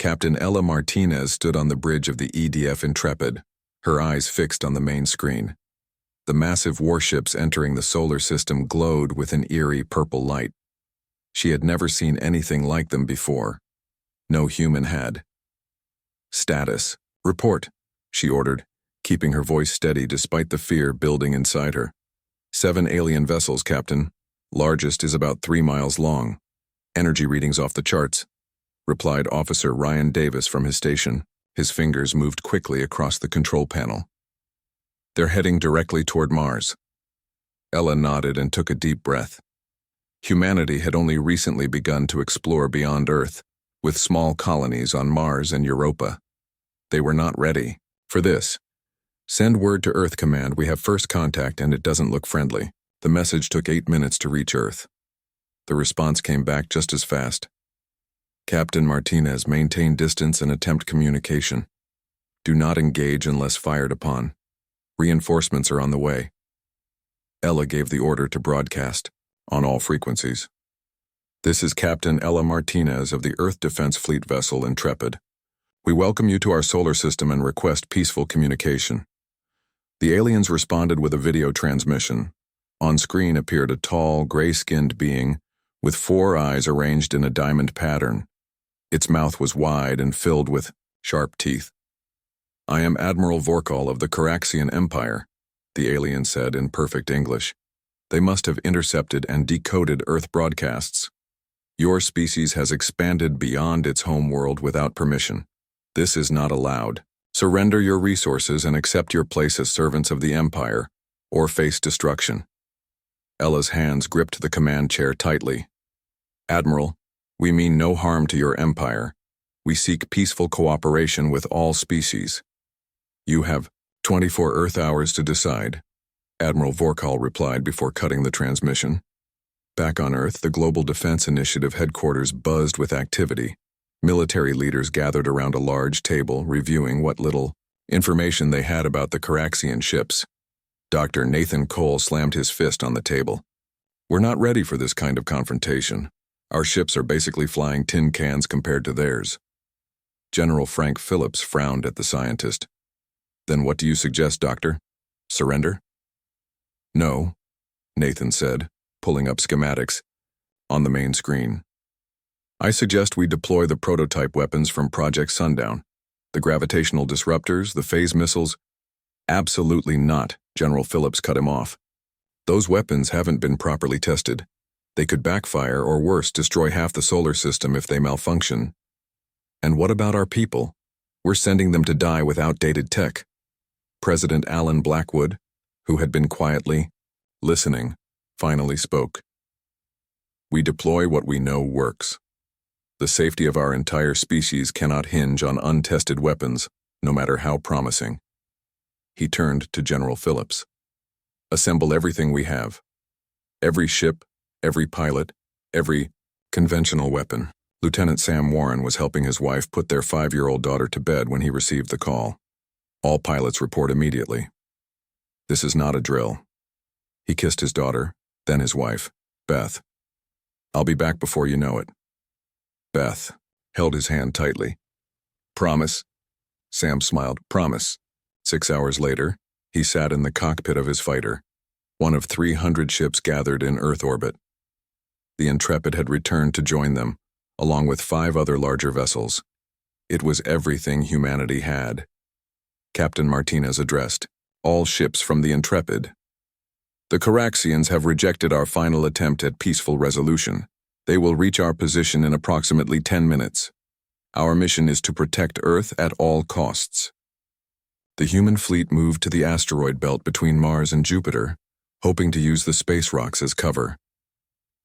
Captain Ella Martinez stood on the bridge of the EDF Intrepid, her eyes fixed on the main screen. The massive warships entering the solar system glowed with an eerie purple light. She had never seen anything like them before. No human had. "Status. Report," she ordered, keeping her voice steady despite the fear building inside her. 7 alien vessels, Captain. Largest is about 3 miles long. Energy readings off the charts," replied Officer Ryan Davis from his station. His fingers moved quickly across the control panel. "They're heading directly toward Mars." Ella nodded and took a deep breath. Humanity had only recently begun to explore beyond Earth, with small colonies on Mars and Europa. They were not ready for this. "Send word to Earth Command, we have first contact and it doesn't look friendly." The message took 8 minutes to reach Earth. The response came back just as fast. "Captain Martinez, maintain distance and attempt communication. Do not engage unless fired upon. Reinforcements are on the way." Ella gave the order to broadcast, on all frequencies. "This is Captain Ella Martinez of the Earth Defense Fleet vessel Intrepid. We welcome you to our solar system and request peaceful communication." The aliens responded with a video transmission. On screen appeared a tall, gray-skinned being with 4 eyes arranged in a diamond pattern. Its mouth was wide and filled with sharp teeth. "I am Admiral Vorkal of the Caraxian Empire," the alien said in perfect English. "They must have intercepted and decoded Earth broadcasts. Your species has expanded beyond its home world without permission. This is not allowed. Surrender your resources and accept your place as servants of the Empire, or face destruction." Ella's hands gripped the command chair tightly. "Admiral, we mean no harm to your empire. We seek peaceful cooperation with all species. You have 24 Earth hours to decide," Admiral Vorkal replied before cutting the transmission. Back on Earth, the Global Defense Initiative headquarters buzzed with activity. Military leaders gathered around a large table, reviewing what little information they had about the Caraxian ships. Dr. Nathan Cole slammed his fist on the table. "We're not ready for this kind of confrontation. Our ships are basically flying tin cans compared to theirs." General Frank Phillips frowned at the scientist. "Then what do you suggest, Doctor? Surrender?" "No," Nathan said, pulling up schematics on the main screen. "I suggest we deploy the prototype weapons from Project Sundown. The gravitational disruptors, the phase missiles." "Absolutely not," General Phillips cut him off. "Those weapons haven't been properly tested. They could backfire or worse, destroy half the solar system if they malfunction. And what about our people? We're sending them to die with outdated tech." President Alan Blackwood, who had been quietly listening, finally spoke. "We deploy what we know works. The safety of our entire species cannot hinge on untested weapons, no matter how promising." He turned to General Phillips. "Assemble everything we have. Every ship, every pilot, every conventional weapon." Lieutenant Sam Warren was helping his wife put their 5-year-old daughter to bed when he received the call. "All pilots report immediately. This is not a drill." He kissed his daughter, then his wife, Beth. "I'll be back before you know it." Beth held his hand tightly. "Promise?" Sam smiled. "Promise." 6 hours later, he sat in the cockpit of his fighter, one of 300 ships gathered in Earth orbit. The Intrepid had returned to join them, along with 5 other larger vessels. It was everything humanity had. Captain Martinez addressed all ships from the Intrepid. "The Caraxians have rejected our final attempt at peaceful resolution. They will reach our position in approximately 10 minutes. Our mission is to protect Earth at all costs." The human fleet moved to the asteroid belt between Mars and Jupiter, hoping to use the space rocks as cover.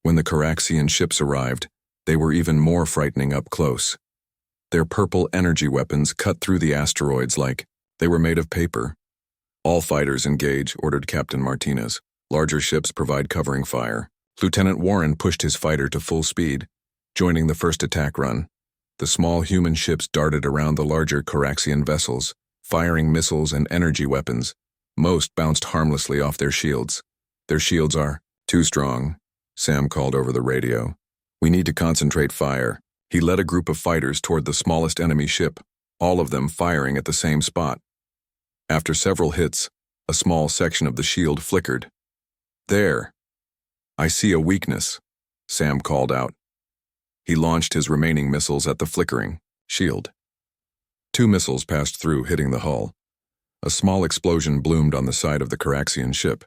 When the Caraxian ships arrived, they were even more frightening up close. Their purple energy weapons cut through the asteroids like they were made of paper. "All fighters engage," ordered Captain Martinez. "Larger ships provide covering fire." Lieutenant Warren pushed his fighter to full speed, joining the first attack run. The small human ships darted around the larger Caraxian vessels, firing missiles and energy weapons. Most bounced harmlessly off their shields. "Their shields are too strong," Sam called over the radio. "We need to concentrate fire. He led a group of fighters toward the smallest enemy ship, all of them firing at the same spot. After several hits, a small section of the shield flickered. "There. I see a weakness," Sam called out. He launched his remaining missiles at the flickering shield. 2 missiles passed through, hitting the hull. A small explosion bloomed on the side of the Caraxian ship.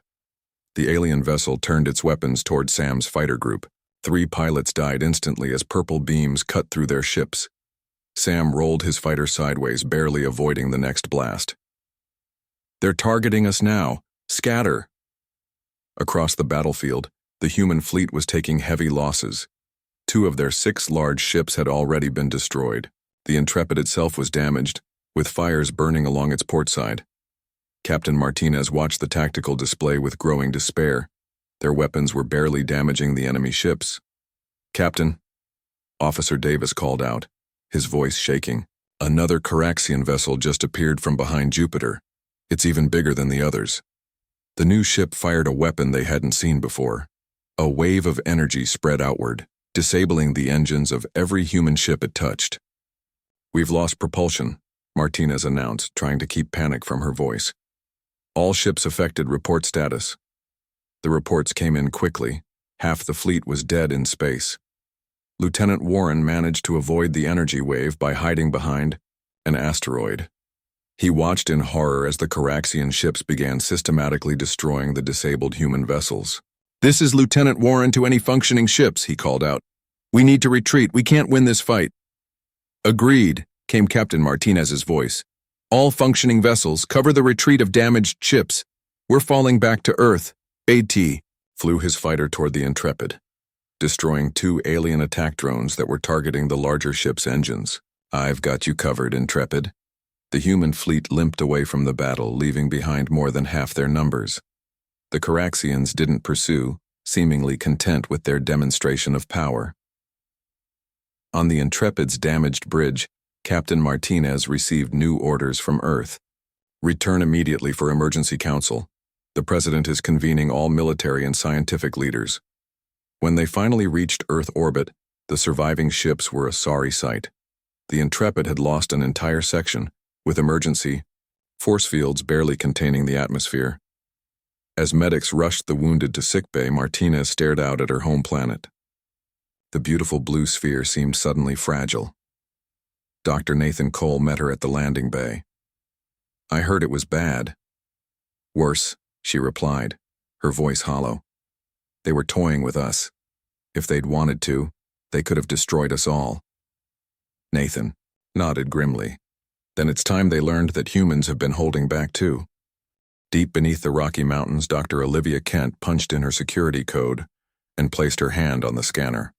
The alien vessel turned its weapons toward Sam's fighter group. 3 pilots died instantly as purple beams cut through their ships. Sam rolled his fighter sideways, barely avoiding the next blast. "They're targeting us now. Scatter!" Across the battlefield, the human fleet was taking heavy losses. 2 of their 6 large ships had already been destroyed. The Intrepid itself was damaged, with fires burning along its port side. Captain Martinez watched the tactical display with growing despair. Their weapons were barely damaging the enemy ships. "Captain," Officer Davis called out, his voice shaking. "Another Caraxian vessel just appeared from behind Jupiter. It's even bigger than the others." The new ship fired a weapon they hadn't seen before. A wave of energy spread outward, disabling the engines of every human ship it touched. "We've lost propulsion," Martinez announced, trying to keep panic from her voice. "All ships affected report status." The reports came in quickly. Half the fleet was dead in space. Lieutenant Warren managed to avoid the energy wave by hiding behind an asteroid. He watched in horror as the Caraxian ships began systematically destroying the disabled human vessels. "This is Lieutenant Warren to any functioning ships," he called out. "We need to retreat. We can't win this fight." "Agreed," came Captain Martinez's voice. "All functioning vessels, cover the retreat of damaged ships. We're falling back to Earth." AT flew his fighter toward the Intrepid, destroying 2 alien attack drones that were targeting the larger ship's engines. "I've got you covered, Intrepid." The human fleet limped away from the battle, leaving behind more than half their numbers. The Caraxians didn't pursue, seemingly content with their demonstration of power. On the Intrepid's damaged bridge, Captain Martinez received new orders from Earth. "Return immediately for emergency council. The President is convening all military and scientific leaders." When they finally reached Earth orbit, the surviving ships were a sorry sight. The Intrepid had lost an entire section, with emergency force fields barely containing the atmosphere. As medics rushed the wounded to sickbay, Martinez stared out at her home planet. The beautiful blue sphere seemed suddenly fragile. Dr. Nathan Cole met her at the landing bay. "I heard it was bad." "Worse," she replied, her voice hollow. "They were toying with us. If they'd wanted to, they could have destroyed us all." Nathan nodded grimly. "Then it's time they learned that humans have been holding back too." Deep beneath the Rocky Mountains, Dr. Olivia Kent punched in her security code and placed her hand on the scanner.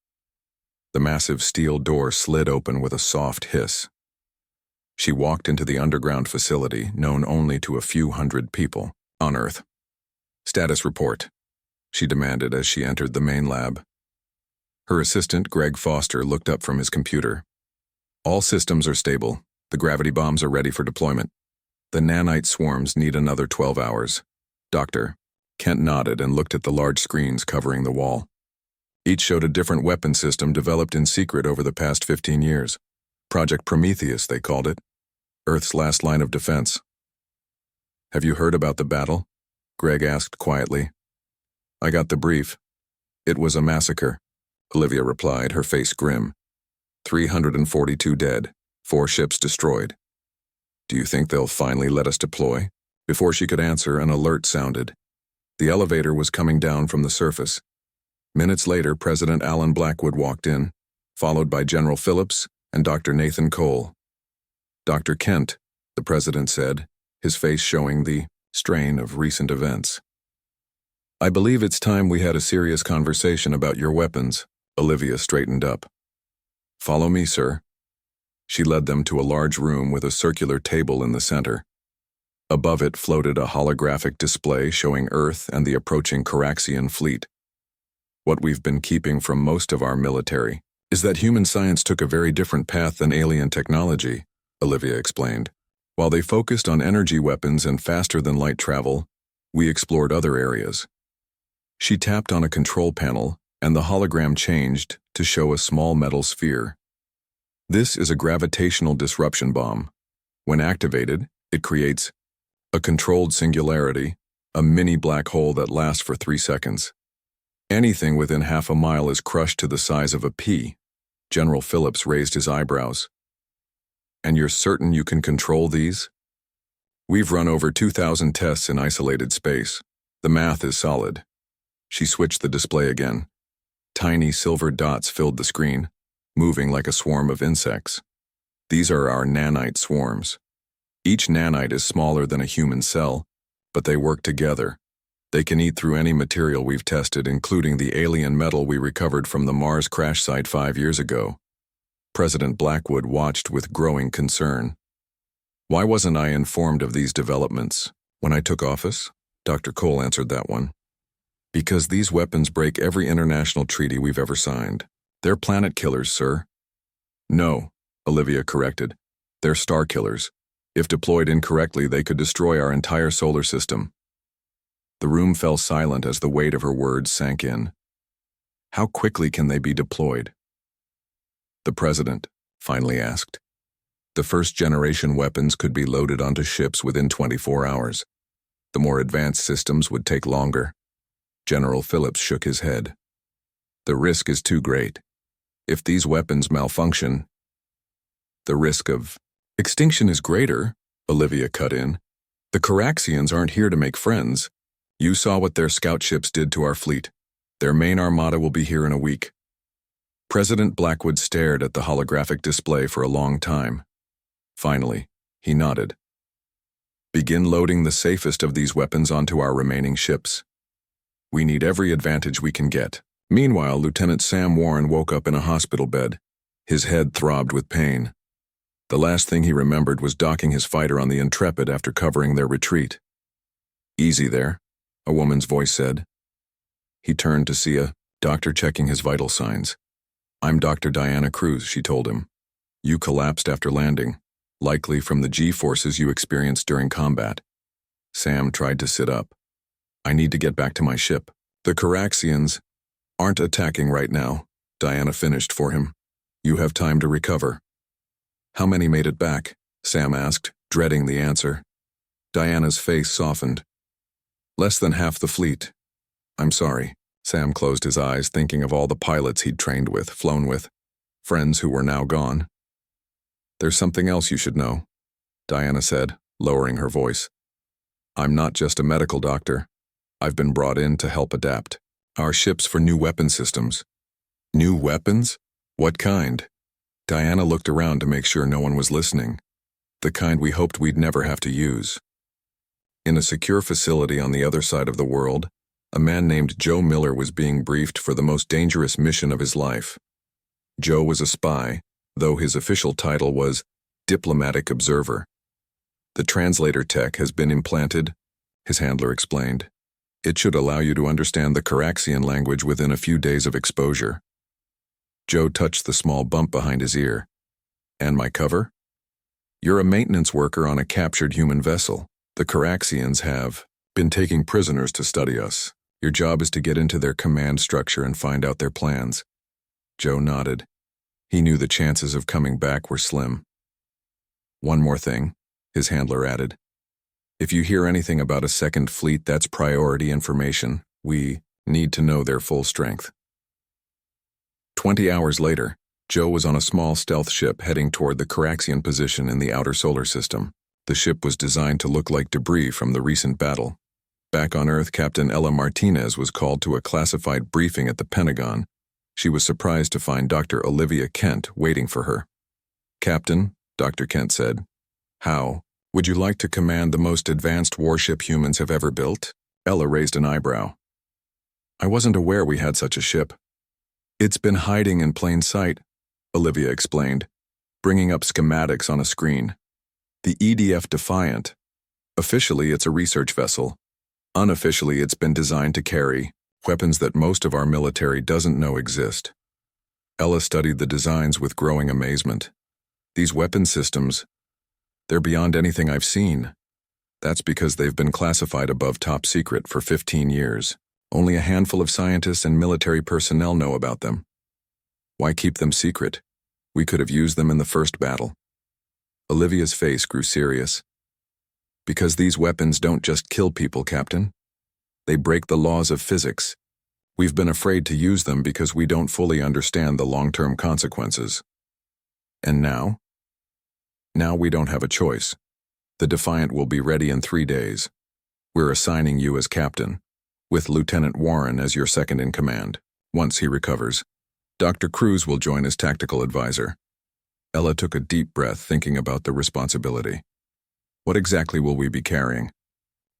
The massive steel door slid open with a soft hiss. She walked into the underground facility known only to a few hundred people on Earth. "Status report," she demanded as she entered the main lab. Her assistant, Greg Foster, looked up from his computer. "All systems are stable. The gravity bombs are ready for deployment. The nanite swarms need another 12 hours. Doctor." Kent nodded and looked at the large screens covering the wall. Each showed a different weapon system developed in secret over the past 15 years. Project Prometheus, they called it. Earth's last line of defense. "Have you heard about the battle?" Greg asked quietly. "I got the brief. It was a massacre," Olivia replied, her face grim. 342 dead. 4 ships destroyed. "Do you think they'll finally let us deploy?" Before she could answer, an alert sounded. The elevator was coming down from the surface. Minutes later, President Alan Blackwood walked in, followed by General Phillips and Dr. Nathan Cole. "Dr. Kent," the president said, his face showing the strain of recent events. "I believe it's time we had a serious conversation about your weapons." Olivia straightened up. "Follow me, sir." She led them to a large room with a circular table in the center. Above it floated a holographic display showing Earth and the approaching Caraxian fleet. "What we've been keeping from most of our military is that human science took a very different path than alien technology," Olivia explained. "While they focused on energy weapons and faster-than-light travel, we explored other areas." She tapped on a control panel, and the hologram changed to show a small metal sphere. This is a gravitational disruption bomb. When activated, it creates a controlled singularity, a mini black hole that lasts for 3 seconds. Anything within half a mile is crushed to the size of a pea. General Phillips raised his eyebrows. And you're certain you can control these? We've run over 2,000 tests in isolated space. The math is solid. She switched the display again. Tiny silver dots filled the screen, moving like a swarm of insects. These are our nanite swarms. Each nanite is smaller than a human cell, but they work together. They can eat through any material we've tested, including the alien metal we recovered from the Mars crash site 5 years ago. President Blackwood watched with growing concern. Why wasn't I informed of these developments when I took office? Dr. Cole answered that one. Because these weapons break every international treaty we've ever signed. They're planet killers, sir. No, Olivia corrected. They're star killers. If deployed incorrectly, they could destroy our entire solar system. The room fell silent as the weight of her words sank in. How quickly can they be deployed? The president finally asked. The first-generation weapons could be loaded onto ships within 24 hours. The more advanced systems would take longer. General Phillips shook his head. The risk is too great. If these weapons malfunction, the risk of extinction is greater, Olivia cut in. The Caraxians aren't here to make friends. You saw what their scout ships did to our fleet. Their main armada will be here in a week. President Blackwood stared at the holographic display for a long time. Finally, he nodded. Begin loading the safest of these weapons onto our remaining ships. We need every advantage we can get. Meanwhile, Lieutenant Sam Warren woke up in a hospital bed. His head throbbed with pain. The last thing he remembered was docking his fighter on the Intrepid after covering their retreat. Easy there, a woman's voice said. He turned to see a doctor checking his vital signs. I'm Dr. Diana Cruz, she told him. You collapsed after landing, likely from the G-forces you experienced during combat. Sam tried to sit up. I need to get back to my ship. The Caraxians aren't attacking right now, Diana finished for him. You have time to recover. How many made it back? Sam asked, dreading the answer. Diana's face softened. Less than half the fleet. I'm sorry. Sam closed his eyes, thinking of all the pilots he'd trained with, flown with, friends who were now gone. There's something else you should know, Diana said, lowering her voice. I'm not just a medical doctor. I've been brought in to help adapt our ships for new weapon systems. New weapons? What kind? Diana looked around to make sure no one was listening. The kind we hoped we'd never have to use. In a secure facility on the other side of the world, a man named Joe Miller was being briefed for the most dangerous mission of his life. Joe was a spy, though his official title was Diplomatic Observer. The translator tech has been implanted, his handler explained. It should allow you to understand the Caraxian language within a few days of exposure. Joe touched the small bump behind his ear. And my cover? You're a maintenance worker on a captured human vessel. The Caraxians have been taking prisoners to study us. Your job is to get into their command structure and find out their plans. Joe nodded. He knew the chances of coming back were slim. One more thing, his handler added. If you hear anything about a second fleet, that's priority information. We need to know their full strength. 20 hours later, Joe was on a small stealth ship heading toward the Caraxian position in the outer solar system. The ship was designed to look like debris from the recent battle. Back on Earth, Captain Ella Martinez was called to a classified briefing at the Pentagon. She was surprised to find Dr. Olivia Kent waiting for her. Captain, Dr. Kent said, how would you like to command the most advanced warship humans have ever built? Ella raised an eyebrow. I wasn't aware we had such a ship. It's been hiding in plain sight, Olivia explained, bringing up schematics on a screen. The EDF Defiant. Officially, it's a research vessel. Unofficially, it's been designed to carry weapons that most of our military doesn't know exist. Ella studied the designs with growing amazement. These weapon systems, they're beyond anything I've seen. That's because they've been classified above top secret for 15 years. Only a handful of scientists and military personnel know about them. Why keep them secret? We could have used them in the first battle. Olivia's face grew serious. Because these weapons don't just kill people, Captain. They break the laws of physics. We've been afraid to use them because we don't fully understand the long-term consequences. And now? Now we don't have a choice. The Defiant will be ready in 3 days. We're assigning you as captain, with Lieutenant Warren as your second-in-command. Once he recovers, Dr. Cruz will join as tactical advisor. Ella took a deep breath, thinking about the responsibility. What exactly will we be carrying?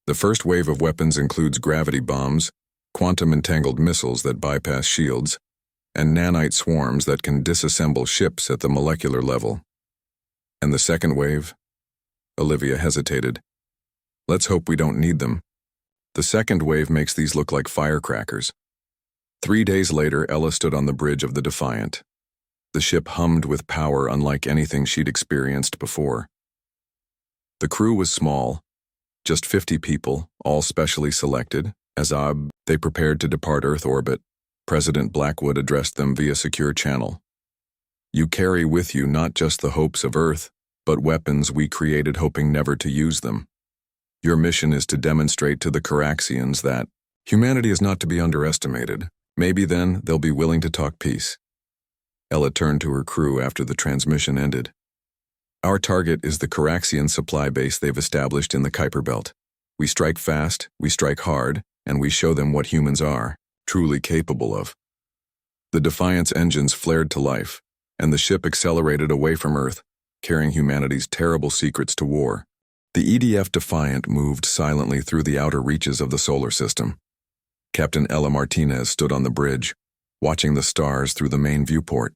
The first wave of weapons includes gravity bombs, quantum-entangled missiles that bypass shields, and nanite swarms that can disassemble ships at the molecular level. And the second wave? Olivia hesitated. Let's hope we don't need them. The second wave makes these look like firecrackers. 3 days later, Ella stood on the bridge of the Defiant. The ship hummed with power unlike anything she'd experienced before. The crew was small, just 50 people, all specially selected. As they prepared to depart Earth orbit, President Blackwood addressed them via secure channel. You carry with you not just the hopes of Earth, but weapons we created hoping never to use them. Your mission is to demonstrate to the Caraxians that humanity is not to be underestimated. Maybe then they'll be willing to talk peace. Ella turned to her crew after the transmission ended. Our target is the Caraxian supply base they've established in the Kuiper Belt. We strike fast, we strike hard, and we show them what humans are, truly capable of. The Defiant's engines flared to life, and the ship accelerated away from Earth, carrying humanity's terrible secrets to war. The EDF Defiant moved silently through the outer reaches of the solar system. Captain Ella Martinez stood on the bridge, watching the stars through the main viewport.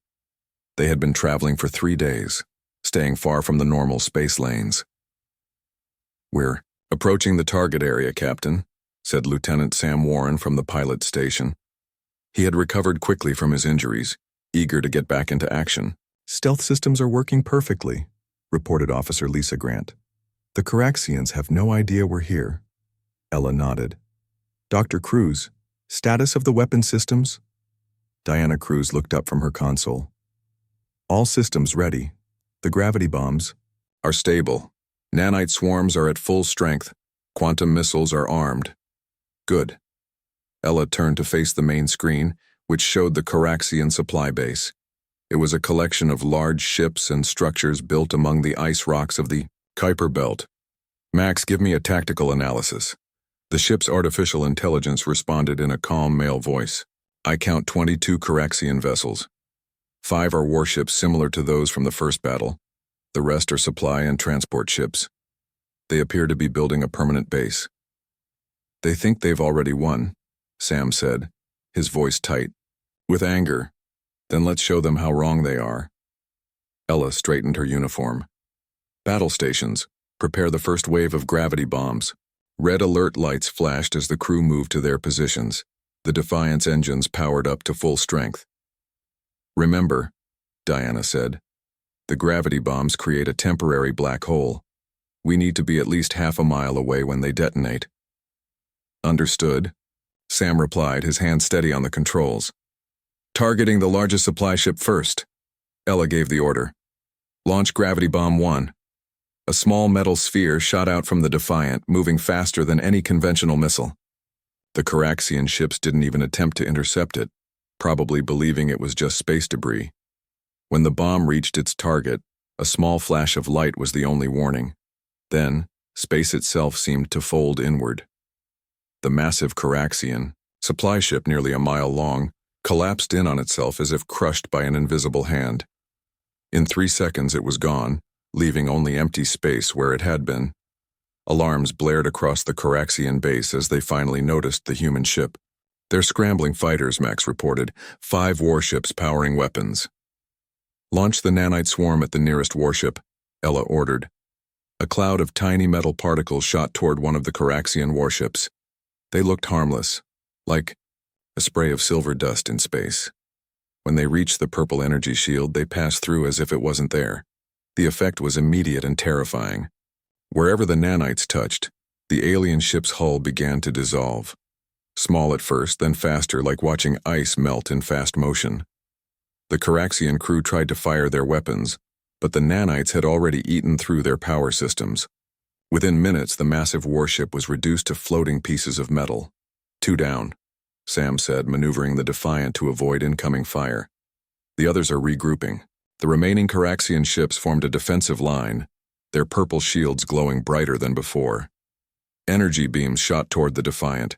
They had been traveling for 3 days, staying far from the normal space lanes. We're approaching the target area, Captain, said Lieutenant Sam Warren from the pilot station. He had recovered quickly from his injuries, eager to get back into action. Stealth systems are working perfectly, reported Officer Lisa Grant. The Caraxians have no idea we're here. Ella nodded. Dr. Cruz, status of the weapon systems? Diana Cruz looked up from her console. All systems ready. The gravity bombs are stable. Nanite swarms are at full strength. Quantum missiles are armed. Good. Ella turned to face the main screen, which showed the Caraxian supply base. It was a collection of large ships and structures built among the ice rocks of the Kuiper Belt. Max, give me a tactical analysis. The ship's artificial intelligence responded in a calm male voice. I count 22 Caraxian vessels. 5 are warships similar to those from the first battle. The rest are supply and transport ships. They appear to be building a permanent base. They think they've already won, Sam said, his voice tight. With anger. Then let's show them how wrong they are. Ella straightened her uniform. Battle stations, prepare the first wave of gravity bombs. Red alert lights flashed as the crew moved to their positions. The Defiant's engines powered up to full strength. Remember, Diana said, the gravity bombs create a temporary black hole. We need to be at least half a mile away when they detonate. Understood, Sam replied, his hand steady on the controls. Targeting the largest supply ship first. Ella gave the order. Launch Gravity Bomb 1. A small metal sphere shot out from the Defiant, moving faster than any conventional missile. The Caraxian ships didn't even attempt to intercept it, probably believing it was just space debris. When the bomb reached its target, a small flash of light was the only warning. Then, space itself seemed to fold inward. The massive Caraxian, supply ship nearly a mile long, collapsed in on itself as if crushed by an invisible hand. In 3 seconds it was gone, leaving only empty space where it had been. Alarms blared across the Caraxian base as they finally noticed the human ship. They're scrambling fighters, Max reported, 5 warships powering weapons. Launch the nanite swarm at the nearest warship, Ella ordered. A cloud of tiny metal particles shot toward one of the Caraxian warships. They looked harmless, like a spray of silver dust in space. When they reached the purple energy shield, they passed through as if it wasn't there. The effect was immediate and terrifying. Wherever the nanites touched, the alien ship's hull began to dissolve. Small at first, then faster, like watching ice melt in fast motion. The Caraxian crew tried to fire their weapons, but the nanites had already eaten through their power systems. Within minutes, the massive warship was reduced to floating pieces of metal. 2 down, Sam said, maneuvering the Defiant to avoid incoming fire. The others are regrouping. The remaining Caraxian ships formed a defensive line, their purple shields glowing brighter than before. Energy beams shot toward the Defiant,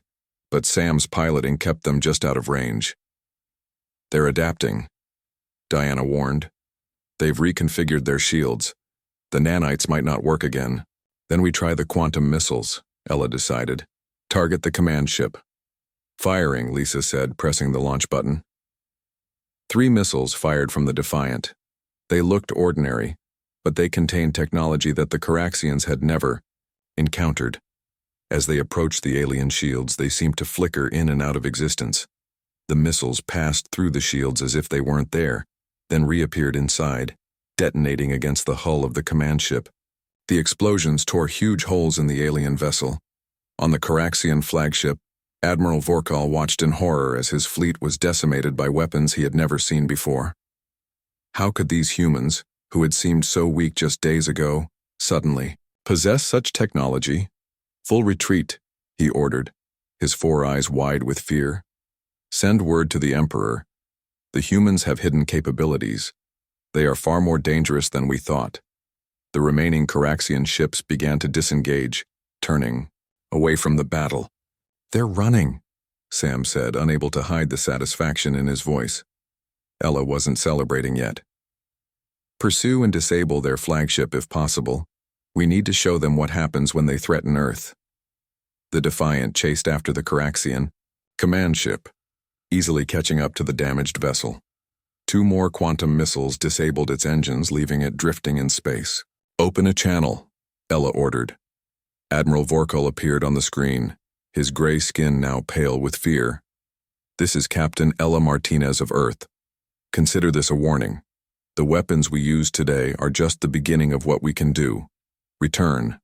but Sam's piloting kept them just out of range. They're adapting, Diana warned. They've reconfigured their shields. The nanites might not work again. Then we try the quantum missiles, Ella decided. Target the command ship. Firing, Lisa said, pressing the launch button. 3 missiles fired from the Defiant. They looked ordinary, but they contained technology that the Caraxians had never encountered. As they approached the alien shields, they seemed to flicker in and out of existence. The missiles passed through the shields as if they weren't there, then reappeared inside, detonating against the hull of the command ship. The explosions tore huge holes in the alien vessel. On the Caraxian flagship, Admiral Vorkal watched in horror as his fleet was decimated by weapons he had never seen before. How could these humans, who had seemed so weak just days ago, suddenly possess such technology? Full retreat, he ordered, his 4 eyes wide with fear. Send word to the Emperor. The humans have hidden capabilities. They are far more dangerous than we thought. The remaining Caraxian ships began to disengage, turning away from the battle. They're running, Sam said, unable to hide the satisfaction in his voice. Ella wasn't celebrating yet. Pursue and disable their flagship if possible. We need to show them what happens when they threaten Earth. The Defiant chased after the Caraxian command ship, easily catching up to the damaged vessel. 2 more quantum missiles disabled its engines, leaving it drifting in space. Open a channel, Ella ordered. Admiral Vorkal appeared on the screen, his gray skin now pale with fear. This is Captain Ella Martinez of Earth. Consider this a warning. The weapons we use today are just the beginning of what we can do. Return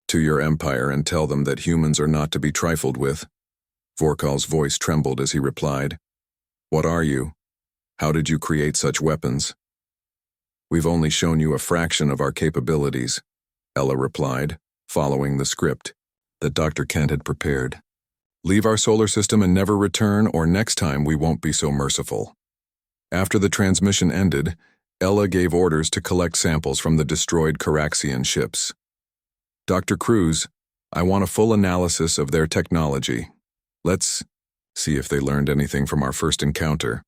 to your empire and tell them that humans are not to be trifled with. Vorkal's voice trembled as he replied. What are you? How did you create such weapons? We've only shown you a fraction of our capabilities, Ella replied, following the script that Dr. Kent had prepared. Leave our solar system and never return, or next time we won't be so merciful. After the transmission ended, Ella gave orders to collect samples from the destroyed Caraxian ships. Dr. Cruz, I want a full analysis of their technology. Let's see if they learned anything from our first encounter.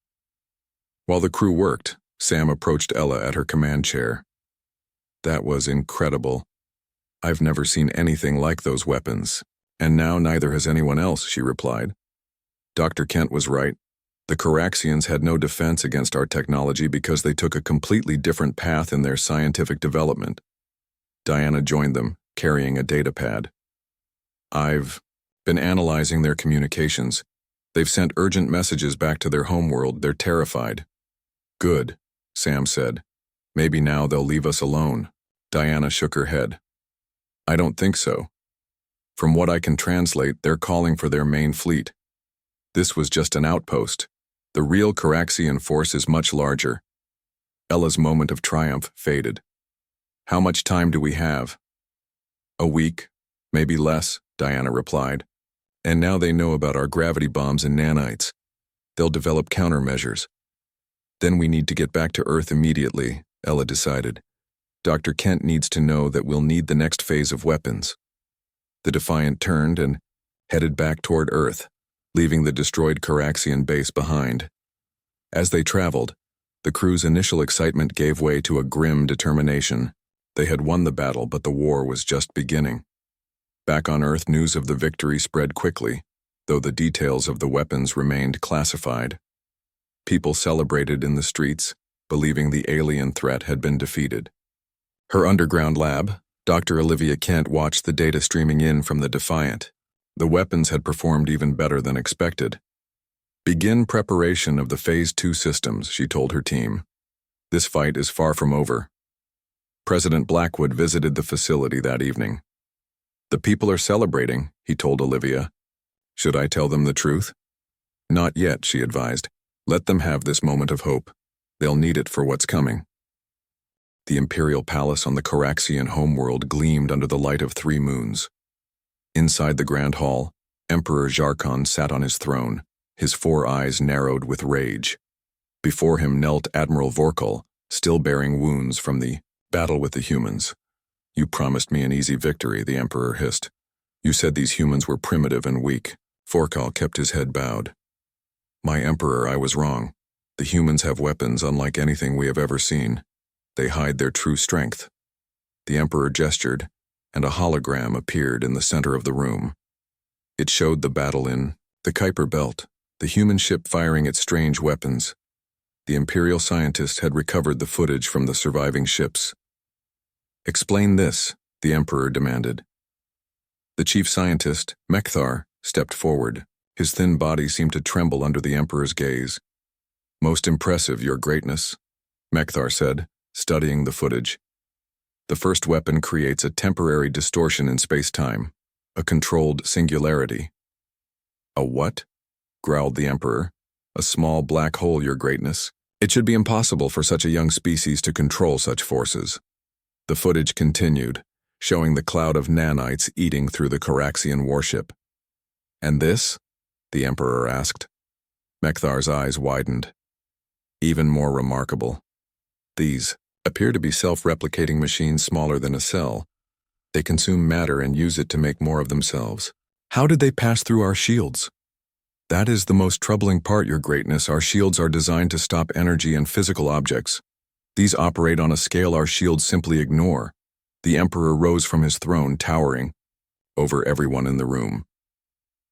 While the crew worked, Sam approached Ella at her command chair. That was incredible. I've never seen anything like those weapons. And now neither has anyone else, she replied. Dr. Kent was right. The Caraxians had no defense against our technology because they took a completely different path in their scientific development. Diana joined them, carrying a datapad. I've been analyzing their communications. They've sent urgent messages back to their homeworld. They're terrified. Good, Sam said. Maybe now they'll leave us alone. Diana shook her head. I don't think so. From what I can translate, they're calling for their main fleet. This was just an outpost. The real Caraxian force is much larger. Ella's moment of triumph faded. How much time do we have? A week, maybe less, Diana replied. And now they know about our gravity bombs and nanites. They'll develop countermeasures. Then we need to get back to Earth immediately, Ella decided. Dr. Kent needs to know that we'll need the next phase of weapons. The Defiant turned and headed back toward Earth, leaving the destroyed Caraxian base behind. As they traveled, the crew's initial excitement gave way to a grim determination. They had won the battle, but the war was just beginning. Back on Earth, news of the victory spread quickly, though the details of the weapons remained classified. People celebrated in the streets, believing the alien threat had been defeated. Her underground lab, Dr. Olivia Kent watched the data streaming in from the Defiant. The weapons had performed even better than expected. Begin preparation of the Phase 2 systems, she told her team. This fight is far from over. President Blackwood visited the facility that evening. The people are celebrating, he told Olivia. Should I tell them the truth? Not yet, she advised. Let them have this moment of hope. They'll need it for what's coming. The imperial palace on the Caraxian homeworld gleamed under the light of 3 moons. Inside the grand hall, Emperor Jarkon sat on his throne, his 4 eyes narrowed with rage. Before him knelt Admiral Vorkal, still bearing wounds from the battle with the humans. "You promised me an easy victory," the Emperor hissed. "You said these humans were primitive and weak." Vorkal kept his head bowed. "My Emperor, I was wrong. The humans have weapons unlike anything we have ever seen. They hide their true strength." The Emperor gestured, and a hologram appeared in the center of the room. It showed the battle in the Kuiper Belt, the human ship firing its strange weapons. The Imperial scientists had recovered the footage from the surviving ships. "Explain this," the Emperor demanded. The chief scientist, Mekthar, stepped forward. His thin body seemed to tremble under the Emperor's gaze. "Most impressive, Your Greatness," Mekthar said, studying the footage. "The first weapon creates a temporary distortion in space-time, a controlled singularity." "A what?" growled the Emperor. "A small black hole, Your Greatness. It should be impossible for such a young species to control such forces." The footage continued, showing the cloud of nanites eating through the Caraxian warship. "And this?" the Emperor asked. Mekthar's eyes widened. "Even more remarkable. These appear to be self-replicating machines smaller than a cell. They consume matter and use it to make more of themselves. How did they pass through our shields?" "That is the most troubling part, Your Greatness. Our shields are designed to stop energy and physical objects. These operate on a scale our shields simply ignore." The Emperor rose from his throne, towering over everyone in the room.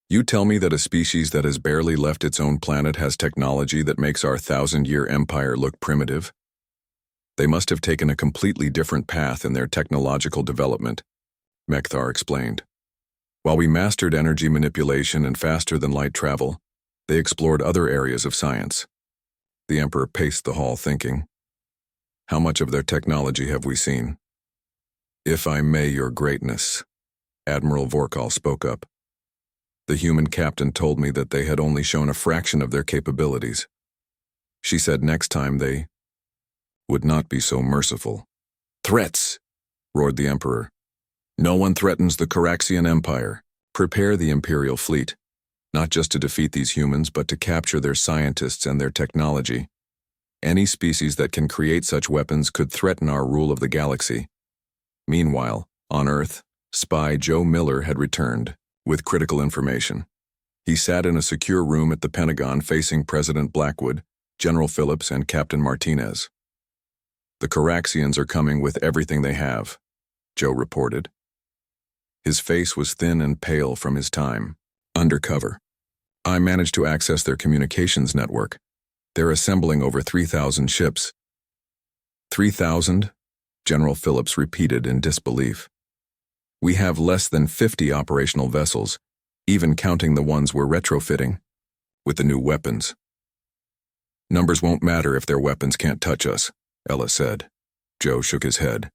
"You tell me that a species that has barely left its own planet has technology that makes our 1,000-year empire look primitive? They must have taken a completely different path in their technological development," Mekthar explained. "While we mastered energy manipulation and faster-than-light travel, they explored other areas of science." The Emperor paced the hall, thinking, "How much of their technology have we seen?" "If I may, Your Greatness," Admiral Vorkal spoke up. "The human captain told me that they had only shown a fraction of their capabilities. She said next time they would not be so merciful." "Threats!" roared the Emperor. "No one threatens the Caraxian Empire. Prepare the Imperial fleet, not just to defeat these humans, but to capture their scientists and their technology. Any species that can create such weapons could threaten our rule of the galaxy." Meanwhile, on Earth, spy Joe Miller had returned with critical information. He sat in a secure room at the Pentagon facing President Blackwood, General Phillips, and Captain Martinez. "The Caraxians are coming with everything they have," Joe reported. His face was thin and pale from his time undercover. "I managed to access their communications network. They're assembling over 3,000 ships." 3,000? General Phillips repeated in disbelief. "We have less than 50 operational vessels, even counting the ones we're retrofitting with the new weapons." "Numbers won't matter if their weapons can't touch us," Ella said. Joe shook his head.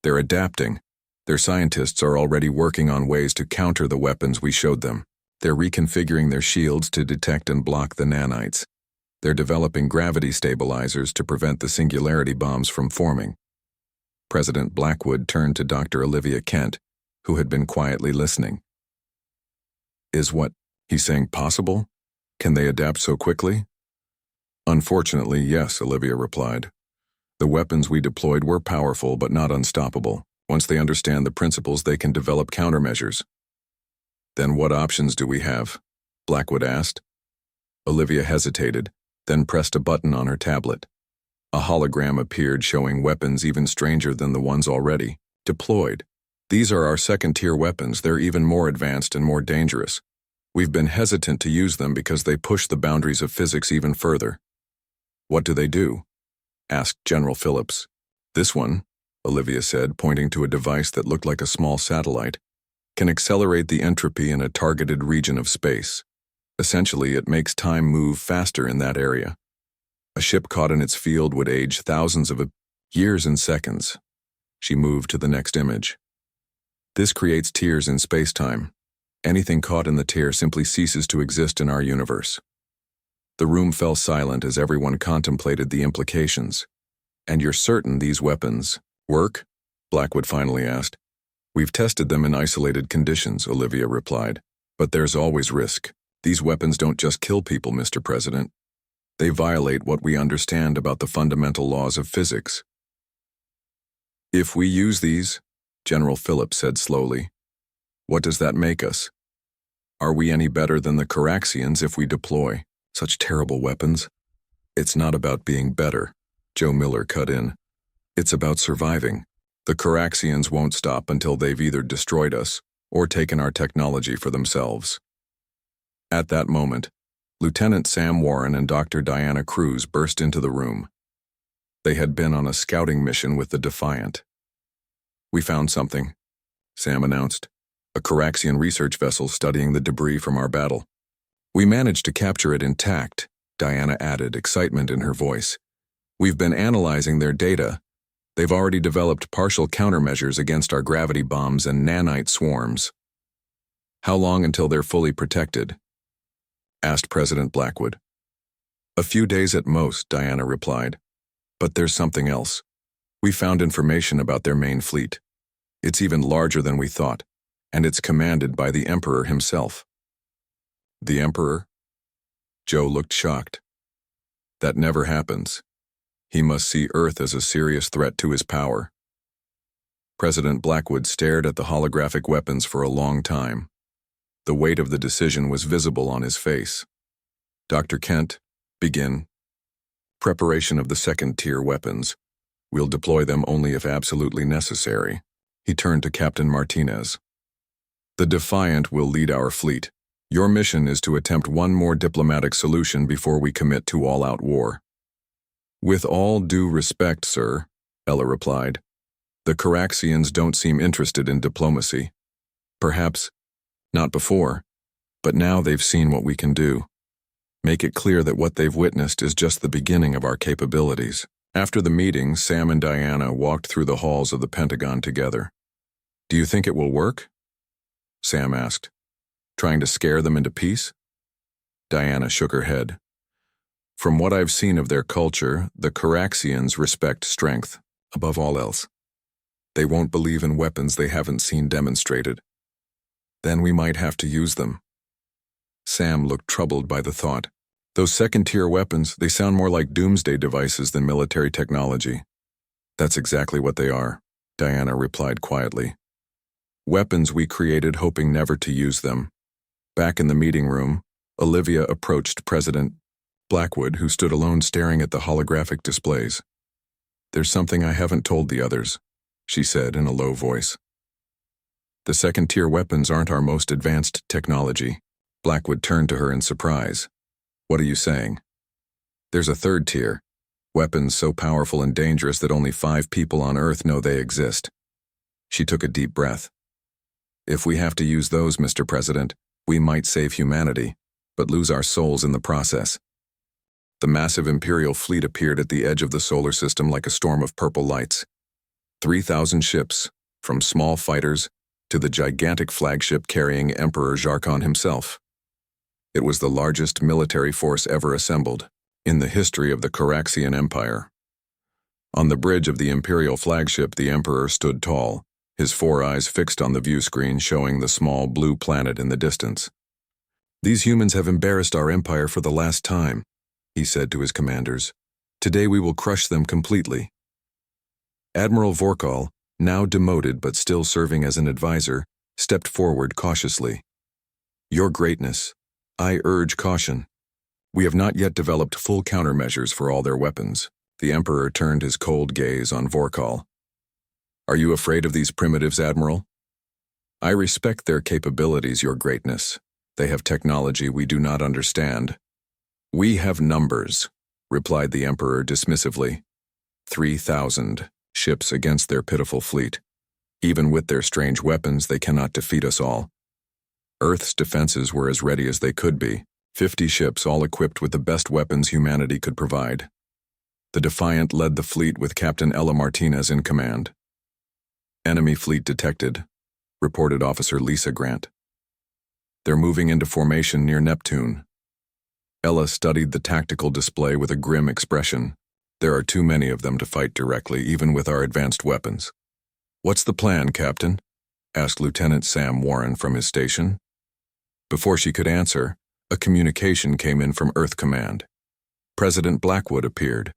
"They're adapting. Their scientists are already working on ways to counter the weapons we showed them. They're reconfiguring their shields to detect and block the nanites. They're developing gravity stabilizers to prevent the singularity bombs from forming." President Blackwood turned to Dr. Olivia Kent, who had been quietly listening. "Is what he's saying possible? Can they adapt so quickly?" "Unfortunately, yes," Olivia replied. "The weapons we deployed were powerful but not unstoppable. Once they understand the principles, they can develop countermeasures." "Then what options do we have?" Blackwood asked. Olivia hesitated, then pressed a button on her tablet. A hologram appeared showing weapons even stranger than the ones already deployed. "These are our second-tier weapons. They're even more advanced and more dangerous. We've been hesitant to use them because they push the boundaries of physics even further." "What do they do?" asked General Phillips. "This one," Olivia said, pointing to a device that looked like a small satellite, "can accelerate the entropy in a targeted region of space. Essentially, it makes time move faster in that area. A ship caught in its field would age thousands of years in seconds." She moved to the next image. "This creates tears in space-time. Anything caught in the tear simply ceases to exist in our universe." The room fell silent as everyone contemplated the implications. "And you're certain these weapons work?" Blackwood finally asked. "We've tested them in isolated conditions," Olivia replied. "But there's always risk. These weapons don't just kill people, Mr. President. They violate what we understand about the fundamental laws of physics." "If we use these," General Phillips said slowly, "what does that make us? Are we any better than the Caraxians if we deploy such terrible weapons?" "It's not about being better," Joe Miller cut in. "It's about surviving. The Caraxians won't stop until they've either destroyed us or taken our technology for themselves." At that moment, Lieutenant Sam Warren and Dr. Diana Cruz burst into the room. They had been on a scouting mission with the Defiant. "We found something," Sam announced. "A Caraxian research vessel studying the debris from our battle. We managed to capture it intact," Diana added, excitement in her voice. "We've been analyzing their data. They've already developed partial countermeasures against our gravity bombs and nanite swarms." "How long until they're fully protected?" asked President Blackwood. "A few days at most," Diana replied. "But there's something else. We found information about their main fleet. It's even larger than we thought, and it's commanded by the Emperor himself." "The Emperor?" Joe looked shocked. "That never happens. He must see Earth as a serious threat to his power." President Blackwood stared at the holographic weapons for a long time. The weight of the decision was visible on his face. "Dr. Kent, begin. Preparation of the second-tier weapons. We'll deploy them only if absolutely necessary." He turned to Captain Martinez. "The Defiant will lead our fleet. Your mission is to attempt one more diplomatic solution before we commit to all-out war." "With all due respect, sir," Ella replied, "the Caraxians don't seem interested in diplomacy. Perhaps not before, but now they've seen what we can do. Make it clear that what they've witnessed is just the beginning of our capabilities." After the meeting, Sam and Diana walked through the halls of the Pentagon together. "Do you think it will work?" Sam asked. "Trying to scare them into peace?" Diana shook her head. "From what I've seen of their culture, the Caraxians respect strength, above all else. They won't believe in weapons they haven't seen demonstrated. Then we might have to use them." Sam looked troubled by the thought. "Those second-tier weapons, they sound more like doomsday devices than military technology." "That's exactly what they are," Diana replied quietly. "Weapons we created hoping never to use them." Back in the meeting room, Olivia approached President Blackwood, who stood alone staring at the holographic displays. "There's something I haven't told the others," she said in a low voice. "The second-tier weapons aren't our most advanced technology." Blackwood turned to her in surprise. "What are you saying?" "There's a third tier. Weapons so powerful and dangerous that only 5 people on Earth know they exist." She took a deep breath. "If we have to use those, Mr. President, we might save humanity, but lose our souls in the process." The massive Imperial fleet appeared at the edge of the solar system like a storm of purple lights. 3,000 ships, from small fighters to the gigantic flagship carrying Emperor Jarkon himself. It was the largest military force ever assembled in the history of the Caraxian Empire. On the bridge of the Imperial flagship, the Emperor stood tall, his 4 eyes fixed on the view screen showing the small blue planet in the distance. "These humans have embarrassed our empire for the last time," he said to his commanders. "Today we will crush them completely." Admiral Vorkal, now demoted but still serving as an advisor, stepped forward cautiously. "Your Greatness, I urge caution. We have not yet developed full countermeasures for all their weapons." The Emperor turned his cold gaze on Vorkal. "Are you afraid of these primitives, Admiral?" "I respect their capabilities, Your Greatness. They have technology we do not understand." "We have numbers," replied the Emperor dismissively. 3,000 ships against their pitiful fleet. Even with their strange weapons, they cannot defeat us all. Earth's defenses were as ready as they could be. 50 ships all equipped with the best weapons humanity could provide. The Defiant led the fleet with Captain Ella Martinez in command. "Enemy fleet detected," reported Officer Lisa Grant. "They're moving into formation near Neptune." Ella studied the tactical display with a grim expression. There are too many of them to fight directly, even with our advanced weapons. What's the plan, Captain? Asked Lieutenant Sam Warren from his station. Before she could answer, a communication came in from Earth Command. President Blackwood appeared.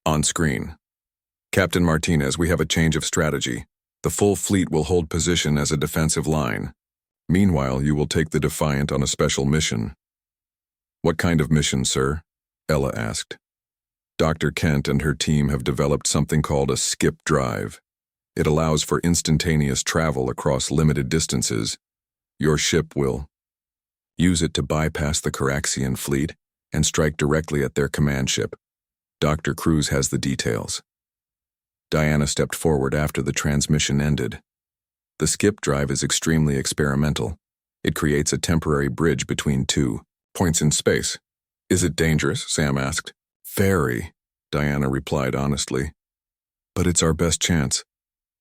On screen. Captain Martinez, we have a change of strategy. The full fleet will hold position as a defensive line. Meanwhile, you will take the Defiant on a special mission. What kind of mission, sir? Ella asked. Dr. Kent and her team have developed something called a skip drive. It allows for instantaneous travel across limited distances. Your ship will use it to bypass the Caraxian fleet and strike directly at their command ship. Dr. Cruz has the details. Diana stepped forward after the transmission ended. The skip drive is extremely experimental. It creates a temporary bridge between 2 points in space. Is it dangerous? Sam asked. Very, Diana replied honestly. But it's our best chance.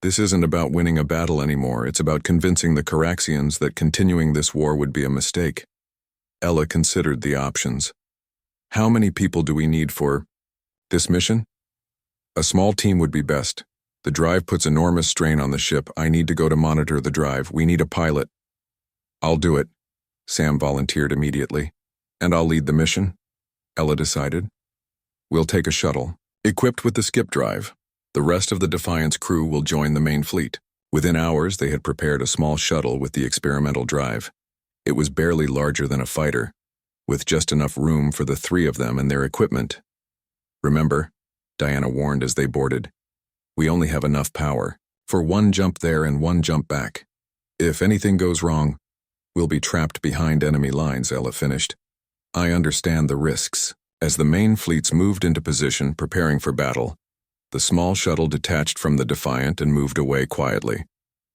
This isn't about winning a battle anymore. It's about convincing the Caraxians that continuing this war would be a mistake. Ella considered the options. How many people do we need for this mission? A small team would be best. The drive puts enormous strain on the ship. I need to go to monitor the drive. We need a pilot. I'll do it, Sam volunteered immediately. And I'll lead the mission, Ella decided. We'll take a shuttle, equipped with the skip drive. The rest of the Defiant's crew will join the main fleet. Within hours, they had prepared a small shuttle with the experimental drive. It was barely larger than a fighter, with just enough room for the 3 of them and their equipment. Remember, Diana warned as they boarded, we only have enough power for 1 jump there and 1 jump back. If anything goes wrong, we'll be trapped behind enemy lines, Ella finished. I understand the risks. As the main fleets moved into position, preparing for battle, the small shuttle detached from the Defiant and moved away quietly,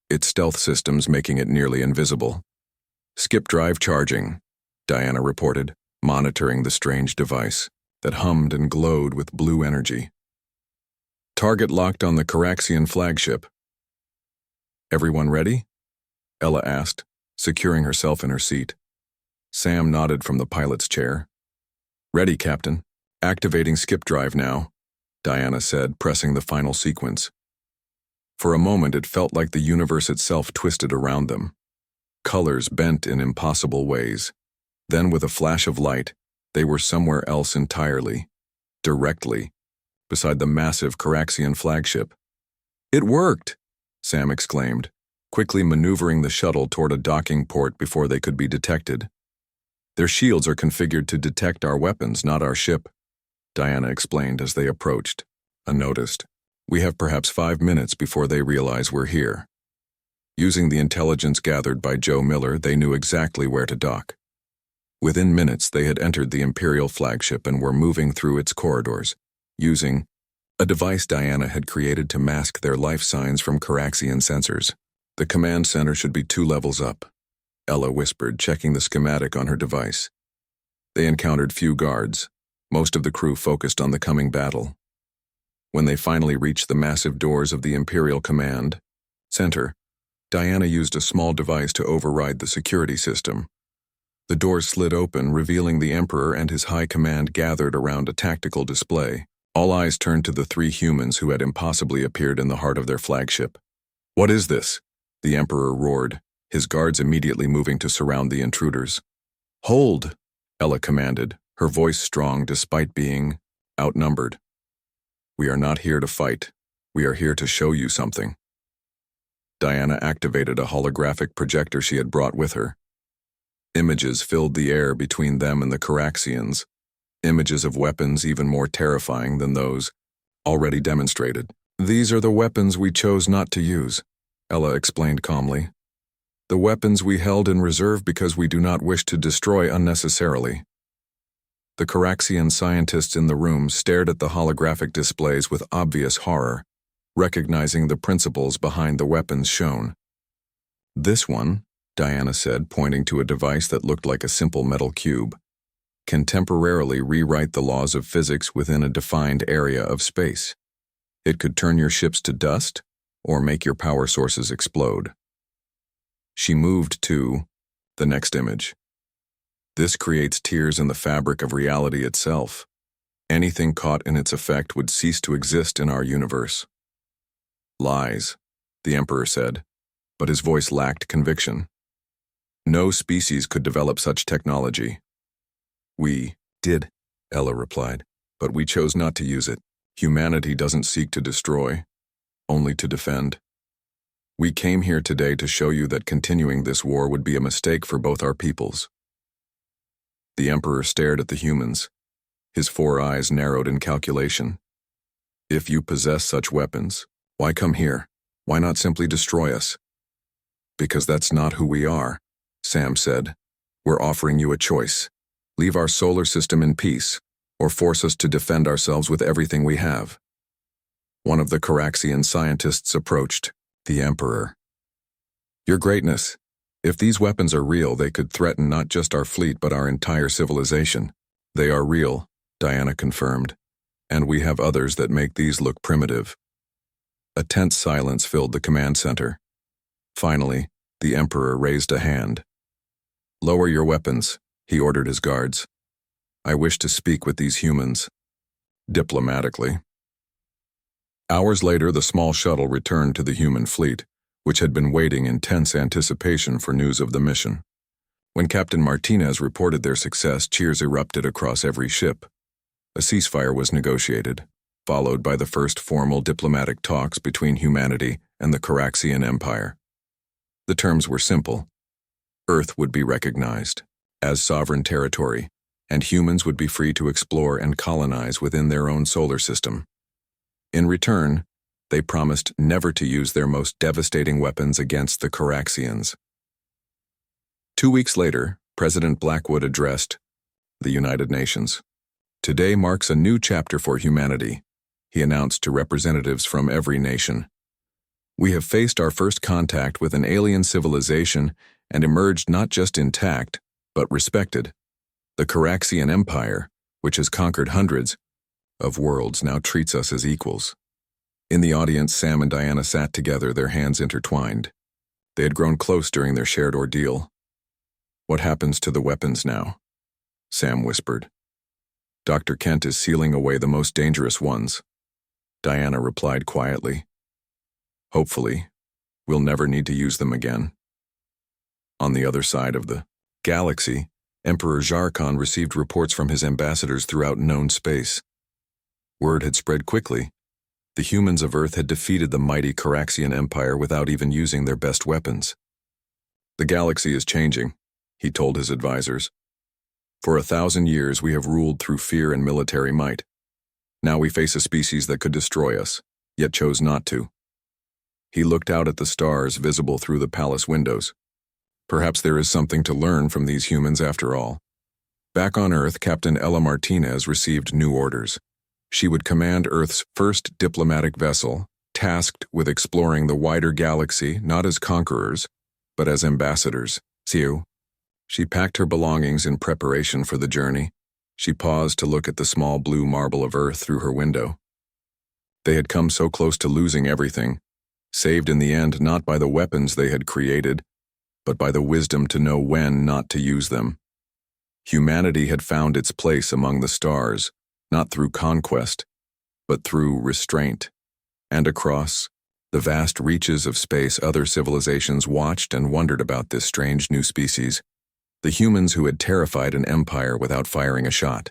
its stealth systems making it nearly invisible. Skip drive charging, Diana reported, monitoring the strange device that hummed and glowed with blue energy. Target locked on the Caraxian flagship. Everyone ready? Ella asked, securing herself in her seat. Sam nodded from the pilot's chair. Ready, Captain. Activating skip drive now, Diana said, pressing the final sequence. For a moment, it felt like the universe itself twisted around them. Colors bent in impossible ways. Then, with a flash of light, they were somewhere else entirely, directly, beside the massive Caraxian flagship. It worked, Sam exclaimed, quickly maneuvering the shuttle toward a docking port before they could be detected. Their shields are configured to detect our weapons, not our ship, Diana explained as they approached, unnoticed. We have perhaps 5 minutes before they realize we're here. Using the intelligence gathered by Joe Miller, they knew exactly where to dock. Within minutes, they had entered the Imperial flagship and were moving through its corridors, using a device Diana had created to mask their life signs from Caraxian sensors. The command center should be 2 levels up, Ella whispered, checking the schematic on her device. They encountered few guards. Most of the crew focused on the coming battle. When they finally reached the massive doors of the Imperial Command Center, Diana used a small device to override the security system. The doors slid open, revealing the Emperor and his high command gathered around a tactical display. All eyes turned to the 3 humans who had impossibly appeared in the heart of their flagship. What is this? The Emperor roared, his guards immediately moving to surround the intruders. Hold, Ella commanded, her voice strong despite being outnumbered. We are not here to fight. We are here to show you something. Diana activated a holographic projector she had brought with her. Images filled the air between them and the Caraxians, images of weapons even more terrifying than those already demonstrated. These are the weapons we chose not to use, Ella explained calmly. The weapons we held in reserve because we do not wish to destroy unnecessarily. The Caraxian scientists in the room stared at the holographic displays with obvious horror, recognizing the principles behind the weapons shown. This one, Diana said, pointing to a device that looked like a simple metal cube, can temporarily rewrite the laws of physics within a defined area of space. It could turn your ships to dust or make your power sources explode. She moved to the next image. This creates tears in the fabric of reality itself. Anything caught in its effect would cease to exist in our universe. Lies, the Emperor said, but his voice lacked conviction. No species could develop such technology. We did, Ella replied, but we chose not to use it. Humanity doesn't seek to destroy, only to defend. We came here today to show you that continuing this war would be a mistake for both our peoples. The Emperor stared at the humans. His 4 eyes narrowed in calculation. If you possess such weapons, why come here? Why not simply destroy us? Because that's not who we are, Sam said. We're offering you a choice. Leave our solar system in peace, or force us to defend ourselves with everything we have. One of the Caraxian scientists approached, the Emperor. Your Greatness, if these weapons are real, they could threaten not just our fleet but our entire civilization. They are real, Diana confirmed, and we have others that make these look primitive. A tense silence filled the command center. Finally, the Emperor raised a hand. Lower your weapons, he ordered his guards. I wish to speak with these humans. Diplomatically. Hours later, the small shuttle returned to the human fleet, which had been waiting in tense anticipation for news of the mission. When Captain Martinez reported their success, cheers erupted across every ship. A ceasefire was negotiated, followed by the first formal diplomatic talks between humanity and the Caraxian Empire. The terms were simple. Earth would be recognized as sovereign territory, and humans would be free to explore and colonize within their own solar system. In return, they promised never to use their most devastating weapons against the Caraxians. 2 weeks later, President Blackwood addressed the United Nations. Today marks a new chapter for humanity, he announced to representatives from every nation. We have faced our first contact with an alien civilization and emerged not just intact, but respected. The Caraxian Empire, which has conquered hundreds of worlds, now treats us as equals. In the audience, Sam and Diana sat together, their hands intertwined. They had grown close during their shared ordeal. What happens to the weapons now? Sam whispered. Dr. Kent is sealing away the most dangerous ones. Diana replied quietly. Hopefully, we'll never need to use them again. On the other side of the galaxy, Emperor Jarkon received reports from his ambassadors throughout known space. Word had spread quickly. The humans of Earth had defeated the mighty Caraxian Empire without even using their best weapons. The galaxy is changing, he told his advisors. For 1,000 years we have ruled through fear and military might. Now we face a species that could destroy us, yet chose not to. He looked out at the stars visible through the palace windows. Perhaps there is something to learn from these humans after all. Back on Earth, Captain Ella Martinez received new orders. She would command Earth's first diplomatic vessel, tasked with exploring the wider galaxy not as conquerors, but as ambassadors. She packed her belongings in preparation for the journey. She paused to look at the small blue marble of Earth through her window. They had come so close to losing everything, saved in the end not by the weapons they had created, but by the wisdom to know when not to use them. Humanity had found its place among the stars, not through conquest, but through restraint. And across the vast reaches of space, other civilizations watched and wondered about this strange new species, the humans who had terrified an empire without firing a shot.